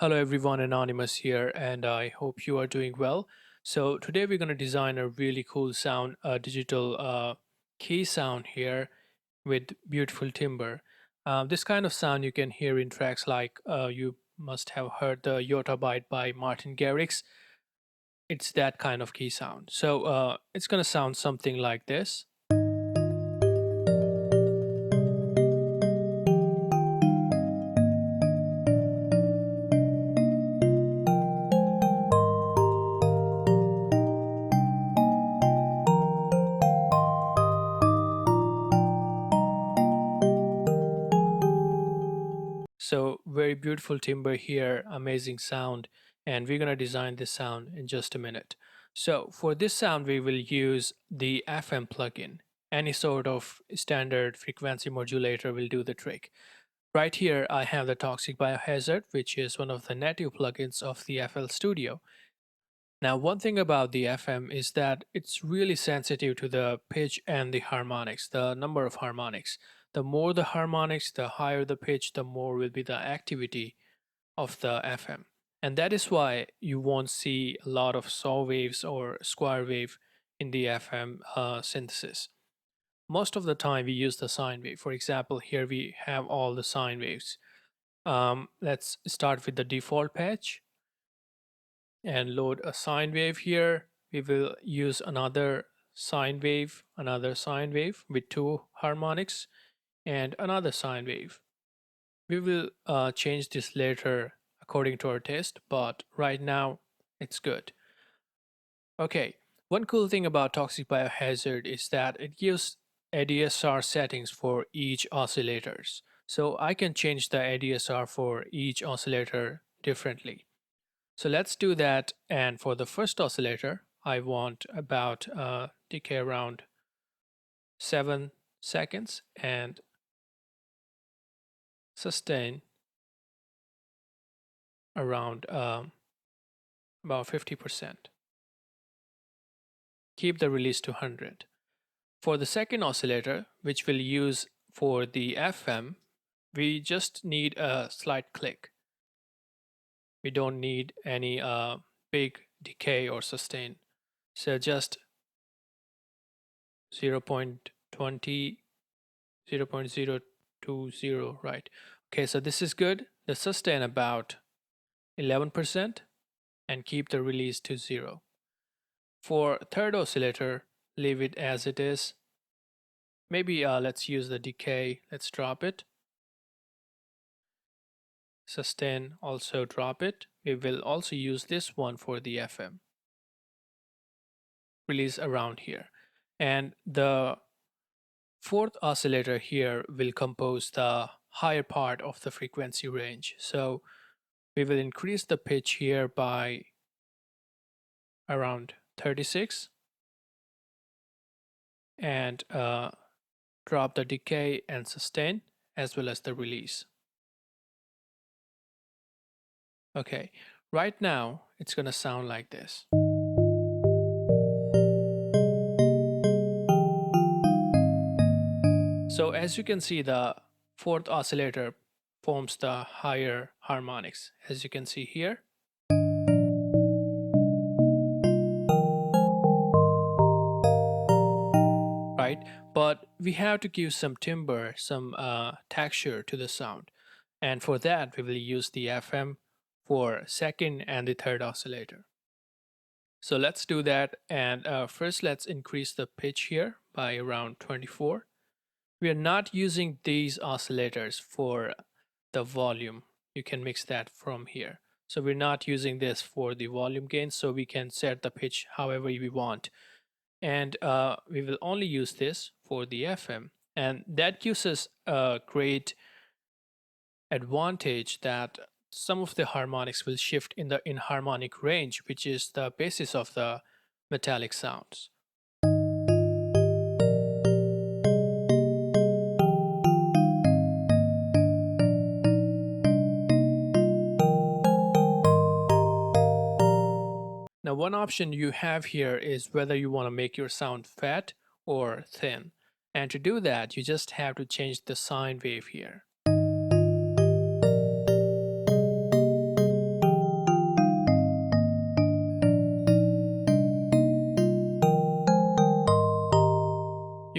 Hello everyone, Anonymous here, and I hope you are doing well. So today we're going to design a really cool sound, a digital key sound here with beautiful timbre. This kind of sound you can hear in tracks like you must have heard the Yottabyte by Martin Garrix. It's that kind of key sound. So it's going to sound something like this. So very beautiful timbre here, amazing sound, and we're gonna design this sound in just a minute. So for this sound, we will use the FM plugin. Any sort of standard frequency modulator will do the trick. Right here, I have the Toxic Biohazard, which is one of the native plugins of the FL Studio. Now, one thing about the FM is that it's really sensitive to the pitch and the harmonics, the number of harmonics. The more the harmonics, the higher the pitch, the more will be the activity of the FM. And that is why you won't see a lot of saw waves or square wave in the FM synthesis. Most of the time we use the sine wave. For example, here we have all the sine waves. Let's start with the default patch and load a sine wave here. We will use another sine wave with two harmonics and another sine wave. We will change this later according to our taste, but right now it's good. Okay, one cool thing about Toxic Biohazard is that it gives ADSR settings for each oscillators. So I can change the ADSR for each oscillator differently. So let's do that. And for the first oscillator, I want about decay around 7 seconds and sustain around about 50%. Keep the release to 100. For the second oscillator, which we'll use for the FM, we just need a slight click. We don't need any big decay or sustain. So just 0.20, 0.020, right? Okay, so this is good. The sustain about 11% and keep the release to 0. For third oscillator, leave it as it is. Maybe let's use the decay. Let's drop it. Sustain, also drop it. We will also use this one for the FM. Release around here. And the fourth oscillator here will compose the higher part of the frequency range. So we will increase the pitch here by around 36 and drop the decay and sustain as well as the release. Okay, right now it's gonna sound like this. So as you can see, the fourth oscillator forms the higher harmonics, as you can see here. Right, but we have to give some timbre, some texture to the sound. And for that, we will use the FM for second and the third oscillator. So let's do that. And first, let's increase the pitch here by around 24. We are not using these oscillators for the volume. You can mix that from here. So we're not using this for the volume gain, so we can set the pitch however we want. And we will only use this for the FM. And that gives us a great advantage that some of the harmonics will shift in the inharmonic range, which is the basis of the metallic sounds. Now, one option you have here is whether you want to make your sound fat or thin. And to do that, you just have to change the sine wave here.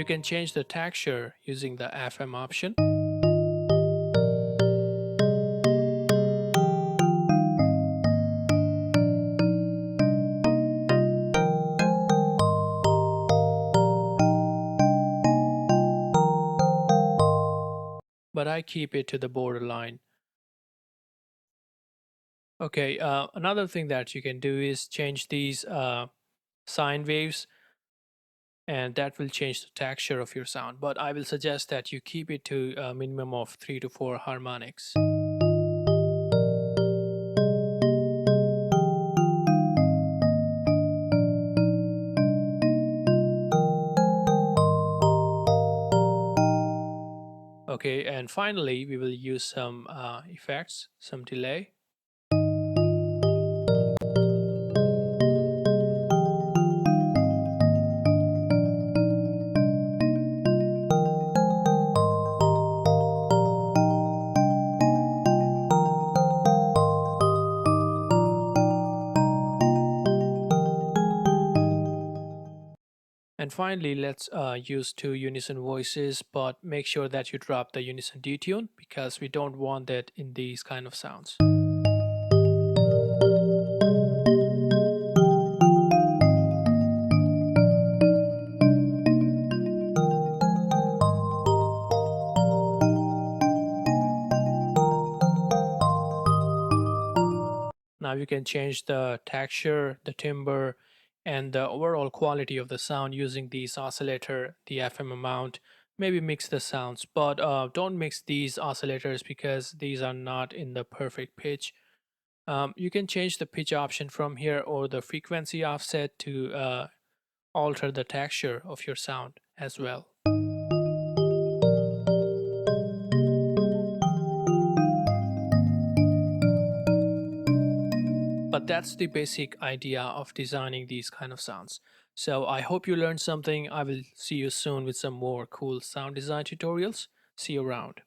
You can change the texture using the FM option. But I keep it to the borderline. Okay, another thing that you can do is change these sine waves, and that will change the texture of your sound. But I will suggest that you keep it to a minimum of 3 to 4 harmonics. Okay, and finally, we will use some effects, some delay. And finally, let's use two unison voices, but make sure that you drop the unison detune because we don't want that in these kind of sounds. Now you can change the texture, the timbre, and the overall quality of the sound using these oscillator, the FM amount, maybe mix the sounds, but don't mix these oscillators because these are not in the perfect pitch. You can change the pitch option from here or the frequency offset to alter the texture of your sound as well. But that's the basic idea of designing these kind of sounds. So I hope you learned something. I will see you soon with some more cool sound design tutorials. See you around.